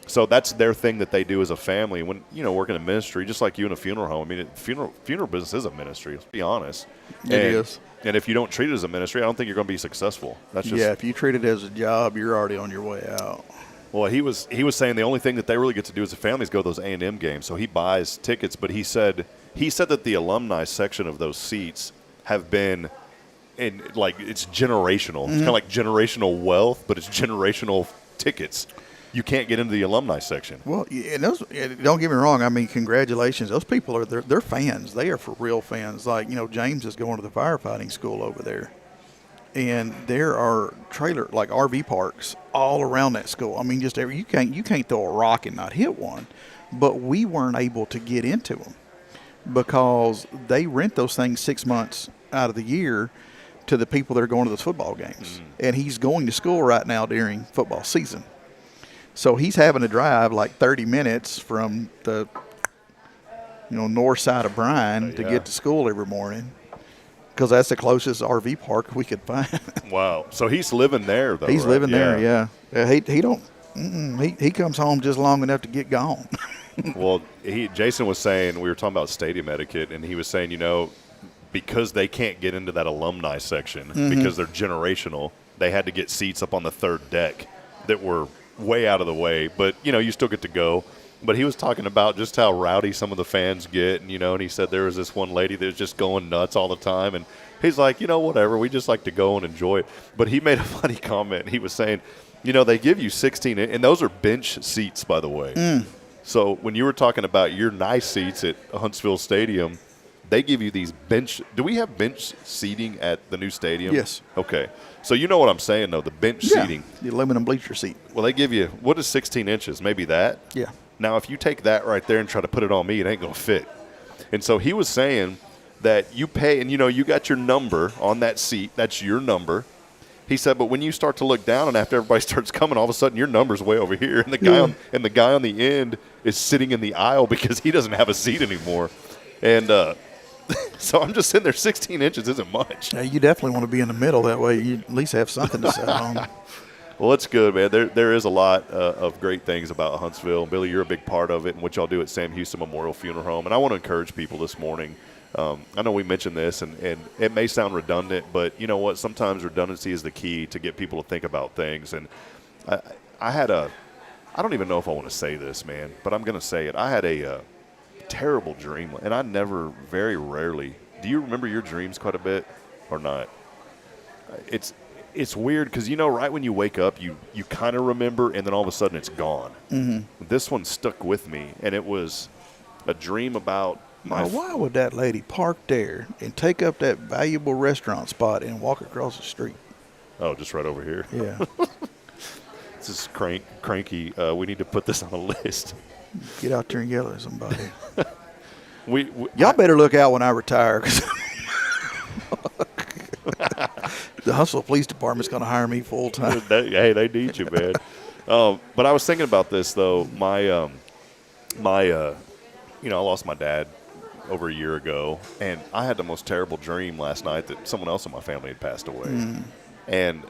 Speaker 1: So that's their thing that they do as a family. When working in ministry, just like you in a funeral home. I mean, funeral business is a ministry. Let's be honest.
Speaker 2: It is.
Speaker 1: And if you don't treat it as a ministry, I don't think you're going to be successful. That's just,
Speaker 2: if you treat it as a job, you're already on your way out.
Speaker 1: Well, he was saying the only thing that they really get to do as a family is go to those A&M games. So he buys tickets, but he said that the alumni section of those seats have been it's generational. It's kind of like generational wealth, but it's generational tickets. You can't get into the alumni section.
Speaker 2: Well, and don't get me wrong. I mean, congratulations. Those people are they're fans. They are for real fans. Like, James is going to the firefighting school over there. And there are RV parks all around that school. I mean, you can't throw a rock and not hit one. But we weren't able to get into them because they rent those things 6 months out of the year to the people that are going to those football games. And he's going to school right now during football season. So he's having to drive like 30 minutes from the north side of Bryan to get to school every morning because that's the closest RV park we could find.
Speaker 1: Wow. So he's living there, though.
Speaker 2: He's
Speaker 1: right?
Speaker 2: living there, yeah. He comes home just long enough to get gone.
Speaker 1: Well, Jason was saying, we were talking about stadium etiquette, and he was saying, because they can't get into that alumni section because they're generational, they had to get seats up on the third deck that were way out of the way, but you still get to go. But he was talking about just how rowdy some of the fans get, and and he said there was this one lady that was just going nuts all the time, and he's like, whatever, we just like to go and enjoy it. But he made a funny comment. He was saying, they give you 16, and those are bench seats, by the way. So when you were talking about your nice seats at Huntsville Stadium, they give you these bench. Do we have bench seating at the new stadium?
Speaker 2: Yes.
Speaker 1: Okay. So you know what I'm saying, though, the bench seating.
Speaker 2: The aluminum bleacher seat.
Speaker 1: Well, they give you, what is 16 inches? Maybe that?
Speaker 2: Yeah.
Speaker 1: Now, if you take that right there and try to put it on me, it ain't going to fit. And so he was saying that you pay, and you got your number on that seat. That's your number. He said, but when you start to look down and after everybody starts coming, all of a sudden your number's way over here, and the guy on the end is sitting in the aisle because he doesn't have a seat anymore. And so I'm just sitting there. 16 inches isn't much.
Speaker 2: Yeah, you definitely want to be in the middle. That way you at least have something to sit on.
Speaker 1: Well, it's good, man. There is a lot of great things about Huntsville. Billy, you're a big part of it and what y'all do at Sam Houston Memorial Funeral Home. And I want to encourage people this morning. I know we mentioned this, and it may sound redundant, but you know what? Sometimes redundancy is the key to get people to think about things. And I don't even know if I want to say this, man, but I'm going to say it. I had a terrible dream, and I never, very rarely, do you remember your dreams quite a bit or not? It's weird because, right when you wake up, you kind of remember, and then all of a sudden it's gone. Mm-hmm. This one stuck with me, and it was a dream about
Speaker 2: why would that lady park there and take up that valuable restaurant spot and walk across the street?
Speaker 1: Oh, just right over here.
Speaker 2: Yeah.
Speaker 1: This is cranky. We need to put this on a list.
Speaker 2: Get out there and yell at somebody.
Speaker 1: Y'all
Speaker 2: better look out when I retire, because the Huntsville Police Department's going to hire me full time.
Speaker 1: Hey, they need you, man. But I was thinking about this though. I lost my dad over a year ago, and I had the most terrible dream last night that someone else in my family had passed away. And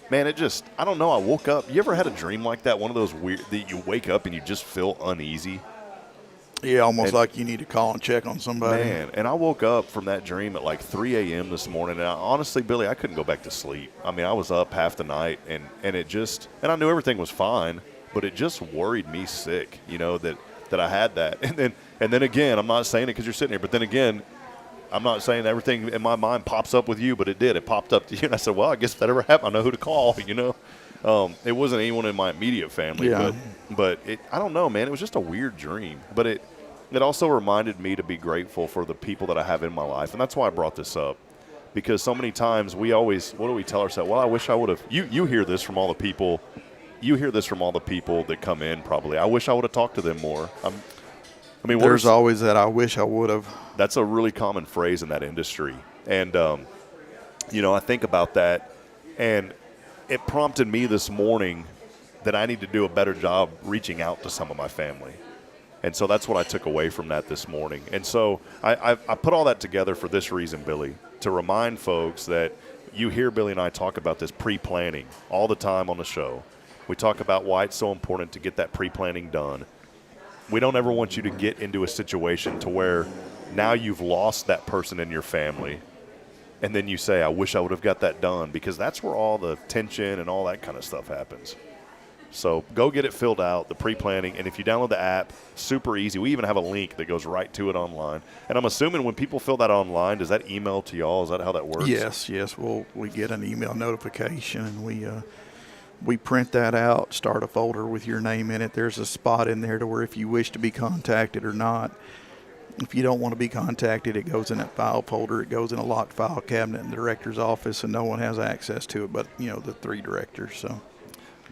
Speaker 1: man, I don't know. I woke up. You ever had a dream like that? One of those weird that you wake up and you just feel uneasy.
Speaker 2: Yeah, almost like you need to call and check on somebody.
Speaker 1: Man, and I woke up from that dream at like 3 a.m. this morning, and honestly, Billy, I couldn't go back to sleep. I mean, I was up half the night, and I knew everything was fine, but it just worried me sick, that I had that. And then again, I'm not saying it because you're sitting here, but then again, I'm not saying everything in my mind pops up with you, but it did. It popped up to you, and I said, well, I guess if that ever happened, I know who to call, It wasn't anyone in my immediate family, but I don't know, man. It was just a weird dream. But it also reminded me to be grateful for the people that I have in my life, and that's why I brought this up. Because so many times what do we tell ourselves? Well, I wish I would have. You hear this from all the people. You hear this from all the people that come in probably. I wish I would have talked to them more.
Speaker 2: There's always that I wish I would have.
Speaker 1: That's a really common phrase in that industry. And, I think about that, and it prompted me this morning that I need to do a better job reaching out to some of my family. And so that's what I took away from that this morning. And so I put all that together for this reason, Billy, to remind folks that you hear Billy and I talk about this pre-planning all the time on the show. We talk about why it's so important to get that pre-planning done. We don't ever want you to get into a situation to where now you've lost that person in your family, and then you say, I wish I would have got that done, because that's where all the tension and all that kind of stuff happens. So go get it filled out, the pre-planning, and if you download the app, super easy. We even have a link that goes right to it online. And I'm assuming when people fill that online, does that email to y'all? Is that how that works?
Speaker 2: Yes. We get an email notification, and we print that out, start a folder with your name in it. There's a spot in there to where if you wish to be contacted or not. If you don't want to be contacted, it goes in that file folder. It goes in a locked file cabinet in the director's office, and no one has access to it but, the 3 directors. So,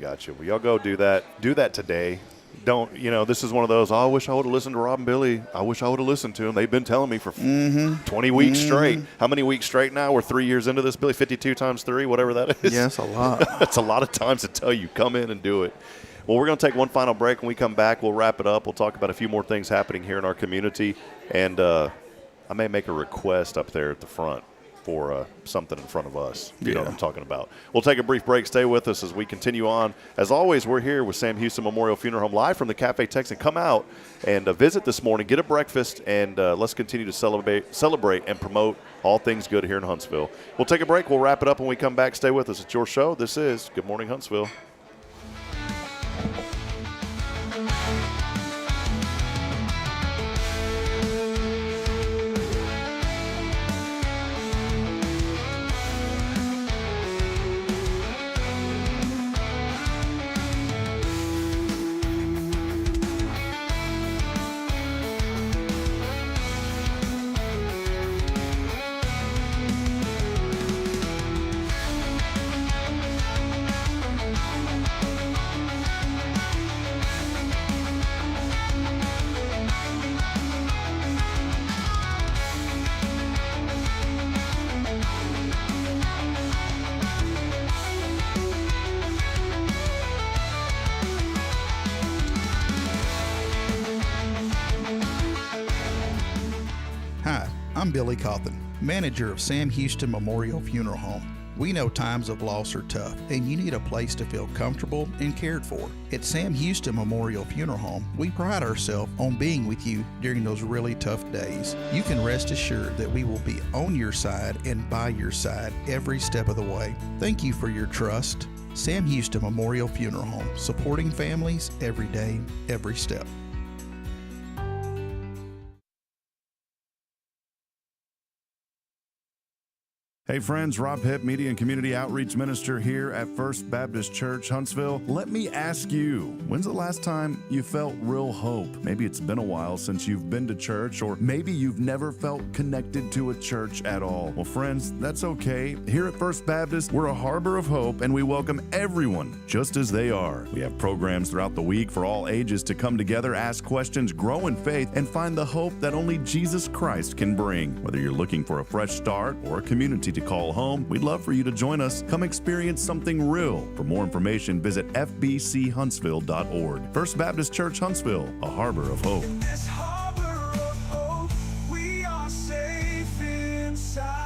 Speaker 1: gotcha. Well, y'all go do that. Do that today. Don't, this is one of those, I wish I would have listened to Rob and Billy. I wish I would have listened to them. They've been telling me for 20 weeks straight. How many weeks straight now? We're 3 years into this, Billy, 52 times 3, whatever that is.
Speaker 2: Yes, a lot.
Speaker 1: That's a lot of times to tell you, come in and do it. Well, we're going to take one final break. When we come back, we'll wrap it up. We'll talk about a few more things happening here in our community. And I may make a request up there at the front for something in front of us. You know what I'm talking about. We'll take a brief break. Stay with us as we continue on. As always, we're here with Sam Houston Memorial Funeral Home live from the Cafe TEXAN. Come out and visit this morning, get a breakfast, and let's continue to celebrate and promote all things good here in Huntsville. We'll take a break. We'll wrap it up when we come back. Stay with us. It's your show. This is Good Morning Huntsville.
Speaker 2: I'm Billy Cauthen, manager of Sam Houston Memorial Funeral Home. We know times of loss are tough, and you need a place to feel comfortable and cared for. At Sam Houston Memorial Funeral Home, we pride ourselves on being with you during those really tough days. You can rest assured that we will be on your side and by your side every step of the way. Thank you for your trust. Sam Houston Memorial Funeral Home, supporting families every day, every step.
Speaker 4: Hey friends, Rob Hipp, Media and Community Outreach Minister here at First Baptist Church, Huntsville. Let me ask you, when's the last time you felt real hope? Maybe it's been a while since you've been to church, or maybe you've never felt connected to a church at all. Well, friends, that's okay. Here at First Baptist, we're a harbor of hope, and we welcome everyone just as they are. We have programs throughout the week for all ages to come together, ask questions, grow in faith, and find the hope that only Jesus Christ can bring. Whether you're looking for a fresh start or a community to call home, we'd love for you to join us. Come experience something real. For more information, visit fbchuntsville.org. First Baptist Church Huntsville, a harbor of hope.
Speaker 5: This harbor of hope, we are safe inside.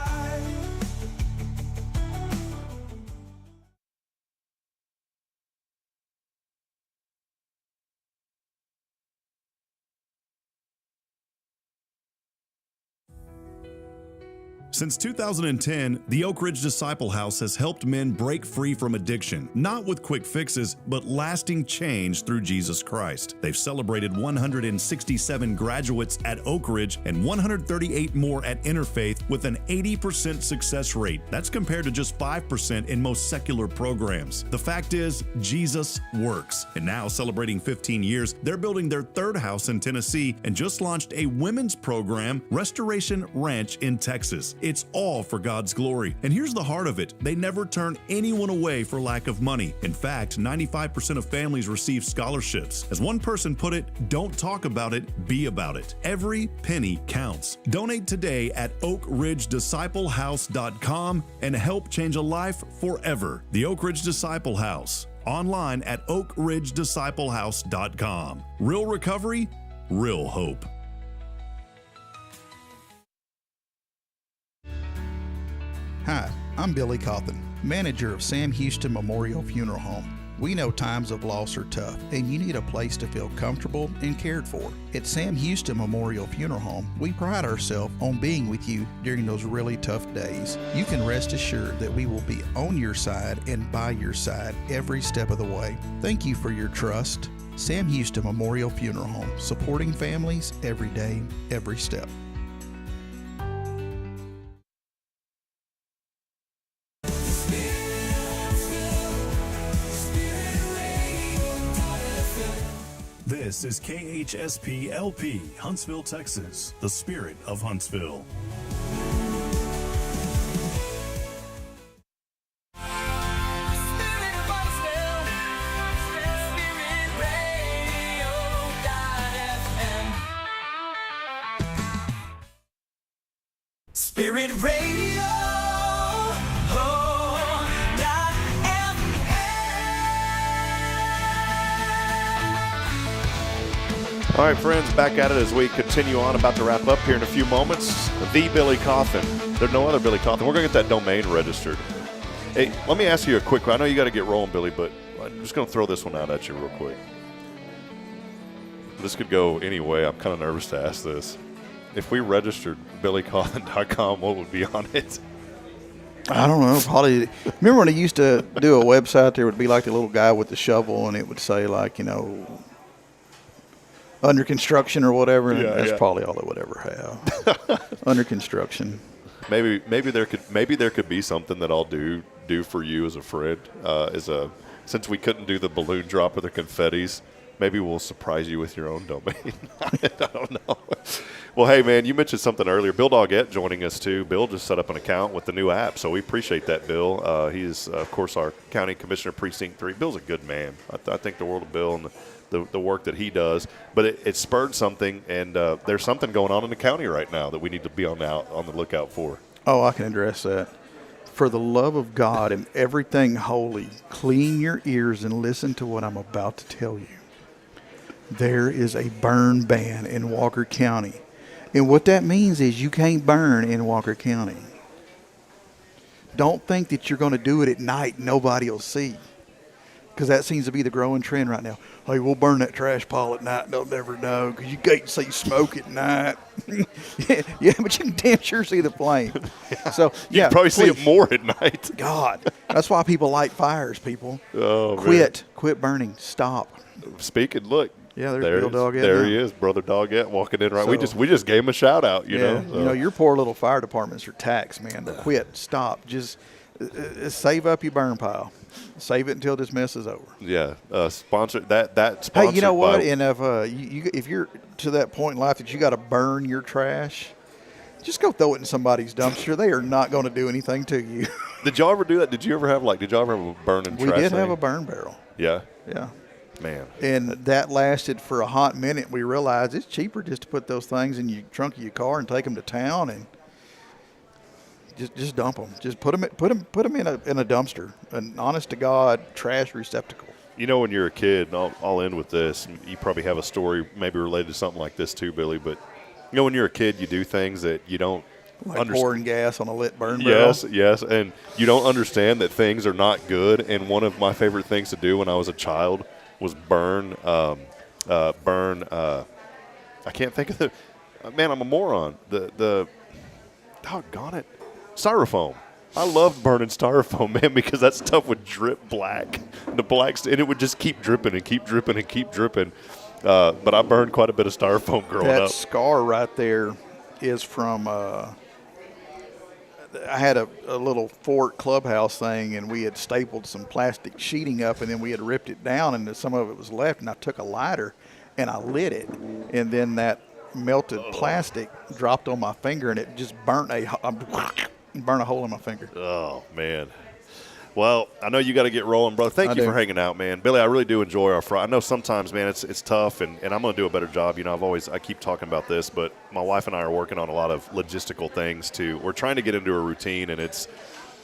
Speaker 4: Since 2010, the Oak Ridge Disciple House has helped men break free from addiction, not with quick fixes, but lasting change through Jesus Christ. They've celebrated 167 graduates at Oak Ridge and 138 more at Interfaith with an 80% success rate. That's compared to just 5% in most secular programs. The fact is, Jesus works. And now, celebrating 15 years, they're building their third house in Tennessee and just launched a women's program, Restoration Ranch in Texas. It's all for God's glory. And here's the heart of it. They never turn anyone away for lack of money. In fact, 95% of families receive scholarships. As one person put it, don't talk about it, be about it. Every penny counts. Donate today at oakridgedisciplehouse.com and help change a life forever. The Oak Ridge Disciple House. Online at oakridgedisciplehouse.com. Real recovery, real hope.
Speaker 2: Hi, I'm Billy Cauthen, manager of Sam Houston Memorial Funeral Home. We know times of loss are tough, and you need a place to feel comfortable and cared for. At Sam Houston Memorial Funeral Home, we pride ourselves on being with you during those really tough days. You can rest assured that we will be on your side and by your side every step of the way. Thank you for your trust. Sam Houston Memorial Funeral Home, supporting families every day, every step.
Speaker 4: This is KHSP LP, Huntsville, Texas, the spirit of Huntsville.
Speaker 5: Spirit Radio.
Speaker 1: All right, friends, back at it as we continue on. About to wrap up here in a few moments. The Billy Cauthen. There's no other Billy Cauthen. We're going to get that domain registered. Hey, let me ask you a quick one. I know you got to get rolling, Billy, but I'm just going to throw this one out at you real quick. This could go any way. I'm kind of nervous to ask this. If we registered billycauthen.com, what would be on it?
Speaker 2: I don't know. Probably. Remember when they used to do a website? There would be like the little guy with the shovel, and it would say like, under construction or whatever.
Speaker 1: Yeah,
Speaker 2: that's
Speaker 1: yeah.
Speaker 2: probably all it would ever have. Under construction.
Speaker 1: Maybe there could be something that I'll do for you as a friend. Since we couldn't do the balloon drop or the confettis, maybe we'll surprise you with your own domain. I don't know. Well, hey, man, you mentioned something earlier. Bill Doggett joining us, too. Bill just set up an account with the new app, so we appreciate that, Bill. He's, of course, our County Commissioner, Precinct 3. Bill's a good man. I think the world of Bill and the work that he does. But it spurred something, and there's something going on in the county right now that we need to be on the lookout for.
Speaker 2: Oh, I can address that. For the love of God and everything holy, clean your ears and listen to what I'm about to tell you. There is a burn ban in Walker County. And what that means is you can't burn in Walker County. Don't think that you're going to do it at night. Nobody will see. Because that seems to be the growing trend right now. Hey, we'll burn that trash pile at night. They'll never know because you can't see smoke at night. Yeah, but you can damn sure see the flame. So
Speaker 1: You can probably see it more at night.
Speaker 2: God, that's why people light fires, people.
Speaker 1: Oh,
Speaker 2: Quit burning. Stop.
Speaker 1: Speaking, look.
Speaker 2: Yeah, there's
Speaker 1: there
Speaker 2: Bill Doggett
Speaker 1: There
Speaker 2: now.
Speaker 1: he is, Brother Doggett, walking in right.
Speaker 2: So-
Speaker 1: We just gave him a shout out, you know. So.
Speaker 2: You know, your poor little fire departments are taxed, man. But quit. Stop. Just save up your burn pile. Save it until this mess is over.
Speaker 1: Yeah, sponsor that. Sponsored
Speaker 2: Hey, you know what?
Speaker 1: by-
Speaker 2: And if you're to that point in life that you got to burn your trash, just go throw it in somebody's dumpster. They are not going to do anything to you.
Speaker 1: Did y'all ever do that? Did you ever have a burning
Speaker 2: We
Speaker 1: trash
Speaker 2: did have
Speaker 1: thing?
Speaker 2: a burn barrel.
Speaker 1: Yeah,
Speaker 2: Yeah.
Speaker 1: man.
Speaker 2: And that lasted for a hot minute. We realized it's cheaper just to put those things in your trunk of your car and take them to town and just dump them. Just put them in a dumpster, an honest to God trash receptacle.
Speaker 1: You know, when you're a kid, and I'll end with this. And you probably have a story maybe related to something like this too, Billy. But you know, when you're a kid, you do things that you don't
Speaker 2: Like pouring gas on a lit burn barrel.
Speaker 1: Yes, and you don't understand that things are not good. And one of my favorite things to do when I was a child was burn. I can't think of the. Man, I'm a moron. The doggone it, styrofoam. I loved burning styrofoam, man, because that stuff would drip black. And and it would just keep dripping and keep dripping and keep dripping. But I burned quite a bit of styrofoam growing
Speaker 2: That
Speaker 1: up.
Speaker 2: scar right there is from. I had a little fort clubhouse thing, and we had stapled some plastic sheeting up, and then we had ripped it down, and some of it was left. And I took a lighter, and I lit it, and then that melted plastic dropped on my finger, and it just burnt a hole in my finger.
Speaker 1: Oh, man. Well, I know you got to get rolling, brother. Thank you for hanging out, man. Billy, I really do enjoy our Friday. I know sometimes, man, it's tough, and I'm going to do a better job. You know, I keep talking about this, but my wife and I are working on a lot of logistical things, too. We're trying to get into a routine, and it's,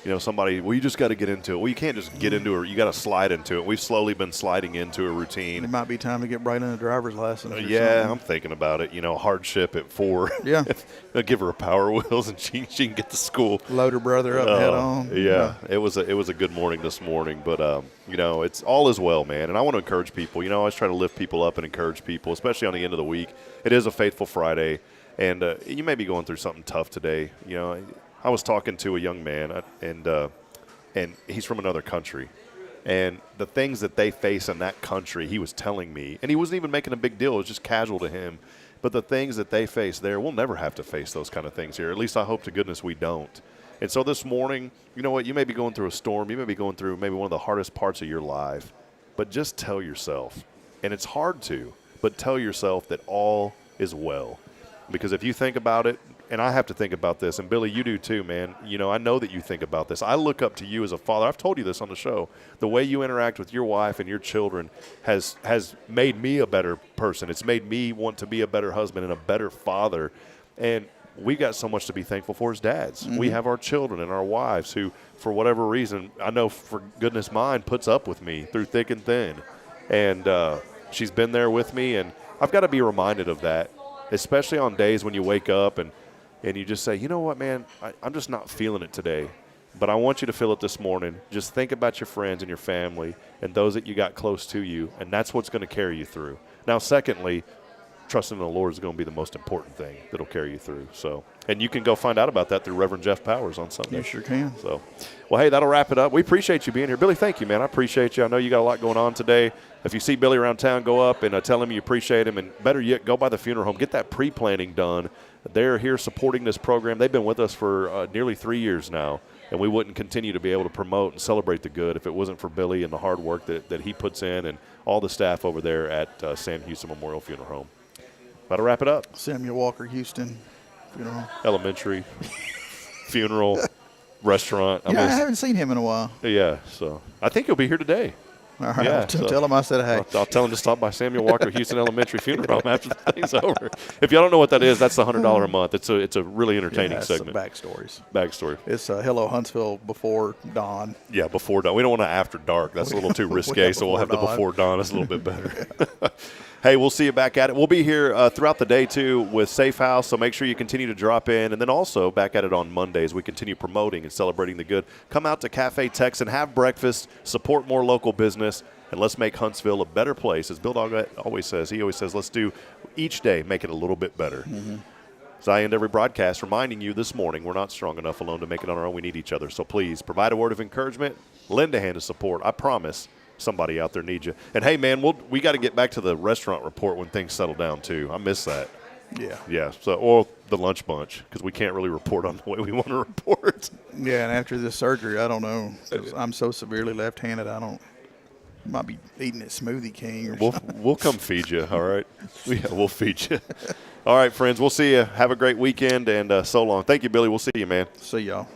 Speaker 1: you know, you just got to get into it. Well, you can't just get into it. You got to slide into it. We've slowly been sliding into a routine.
Speaker 2: It might be time to get Braylon a driver's license.
Speaker 1: Yeah,
Speaker 2: something.
Speaker 1: I'm thinking about it. You know, hardship at 4.
Speaker 2: Yeah.
Speaker 1: They'll give her a Power Wheels, and she can get to school.
Speaker 2: Load her brother up, head on.
Speaker 1: Yeah, it was a good morning this morning, but you know, it's all is well, man. And I want to encourage people. You know, I always try to lift people up and encourage people, especially on the end of the week. It is a faithful Friday, and you may be going through something tough today. You know, I was talking to a young man, and he's from another country. And the things that they face in that country, he was telling me, and he wasn't even making a big deal. It was just casual to him. But the things that they face there, we'll never have to face those kind of things here. At least I hope to goodness we don't. And so this morning, you know what? You may be going through a storm. You may be going through maybe one of the hardest parts of your life. But just tell yourself, and it's hard to, but tell yourself that all is well. Because if you think about it, and I have to think about this, and Billy, you do too, man. You know, I know that you think about this. I look up to you as a father. I've told you this on the show. The way you interact with your wife and your children has made me a better person. It's made me want to be a better husband and a better father. And we got so much to be thankful for as dads. Mm-hmm. We have our children and our wives who, for whatever reason, I know for goodness mine, puts up with me through thick and thin. And she's been there with me, and I've got to be reminded of that, especially on days when you wake up and you just say, you know what, man, I'm just not feeling it today. But I want you to feel it this morning. Just think about your friends and your family and those that you got close to you, and that's what's going to carry you through. Now, secondly, trusting in the Lord is going to be the most important thing that will carry you through. So, and you can go find out about that through Reverend Jeff Powers on Sunday.
Speaker 2: You sure can.
Speaker 1: So, well, hey, that'll wrap it up. We appreciate you being here. Billy, thank you, man. I appreciate you. I know you got a lot going on today. If you see Billy around town, go up and tell him you appreciate him. And better yet, go by the funeral home. Get that pre-planning done. They're here supporting this program. They've been with us for nearly 3 years now, and we wouldn't continue to be able to promote and celebrate the good if it wasn't for Billy and the hard work that he puts in and all the staff over there at Sam Houston Memorial Funeral Home. That'll wrap it up.
Speaker 2: Samuel Walker Houston Funeral.
Speaker 1: Elementary, funeral, restaurant.
Speaker 2: I haven't seen him in a while.
Speaker 1: Yeah, so I think he'll be here today.
Speaker 2: All right,
Speaker 1: Yeah,
Speaker 2: tell him I said hey.
Speaker 1: I'll tell him to stop by Samuel Walker Houston Elementary Funeral Home after the thing's over. If y'all don't know what that is, that's the $100 a month. It's a really entertaining segment. Backstory.
Speaker 2: It's Hello Huntsville before dawn.
Speaker 1: Yeah, before dawn. We don't want to after dark. That's a little too risque, so we'll have the before dawn. It's a little bit better. Hey, we'll see you back at it. We'll be here throughout the day, too, with Safe House, so make sure you continue to drop in. And then also back at it on Mondays. We continue promoting and celebrating the good. Come out to Cafe Texan, have breakfast, support more local business, and let's make Huntsville a better place. As Bill Dog always says, let's do each day, make it a little bit better. Mm-hmm. As I end every broadcast, reminding you this morning, we're not strong enough alone to make it on our own. We need each other. So please, provide a word of encouragement, lend a hand of support. I promise somebody out there needs you. And, hey, man, we got to get back to the restaurant report when things settle down, too. I miss that.
Speaker 2: Yeah.
Speaker 1: Yeah. So, or the lunch bunch, because we can't really report on the way we want to report.
Speaker 2: Yeah, and after this surgery, I don't know. 'Cause I'm so severely left-handed, might be eating at Smoothie King or something.
Speaker 1: We'll come feed you, all right? Yeah, we'll feed you. All right, friends, we'll see you. Have a great weekend, and so long. Thank you, Billy. We'll see you, man.
Speaker 2: See y'all.